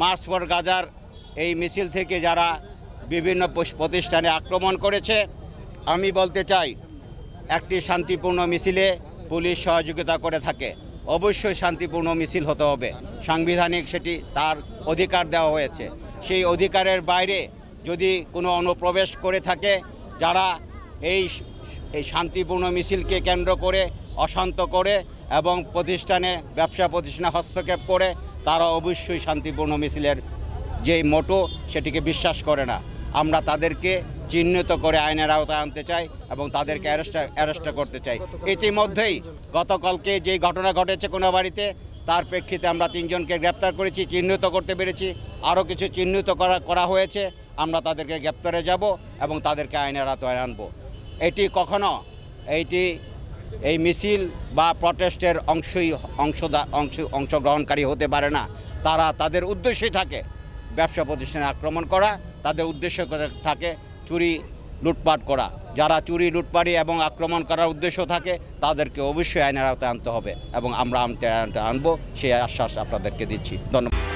March for গাজার এই মিছিল থেকে যারা বিভিন্ন প্রতিষ্ঠানে আক্রমণ করেছে, আমি বলতে চাই একটি শান্তিপূর্ণ মিছিলে পুলিশ সহযোগিতা করে থাকে। অবশ্যই শান্তিপূর্ণ মিছিল হতে হবে, সাংবিধানিক সেটি তার অধিকার দেওয়া হয়েছে। সেই অধিকারের বাইরে যদি কোনো অনুপ্রবেশ করে থাকে, যারা এই শান্তিপূর্ণ মিছিলকে কেন্দ্র করে অশান্ত করে এবং ব্যবসা প্রতিষ্ঠানে হস্তক্ষেপ করে, তারা অবশ্যই শান্তিপূর্ণ মিছিলের যে মোটো সেটিকে বিশ্বাস করে না। আমরা তাদেরকে চিহ্নিত করে আইনের আওতায় আনতে চাই এবং তাদেরকে অ্যারেস্ট করতে চাই। ইতিমধ্যেই গতকালকে যে ঘটনা ঘটেছে কোনো বাড়িতে, তার প্রেক্ষিতে আমরা 3 জনকে গ্রেপ্তার করেছি, চিহ্নিত করতে পেরেছি। আরও কিছু চিহ্নিত করা হয়েছে। আমরা তাদেরকে গ্রেপ্তারে যাব এবং তাদেরকে আইনের আওতায় আনব। এটি কখনো এই মিছিল বা প্রটেস্টের অংশগ্রহণকারী হতে পারে না। তারা তাদের উদ্দেশ্যই থাকে ব্যবসা প্রতিষ্ঠানে আক্রমণ করা, তাদের উদ্দেশ্য থাকে চুরি লুটপাট করা। যারা চুরি লুটপাটি এবং আক্রমণ করার উদ্দেশ্য থাকে, তাদেরকে অবশ্যই আইনের আওতায় আনতে হবে এবং আমরা আনবো, সেই আশ্বাস আপনাদেরকে দিচ্ছি। ধন্যবাদ।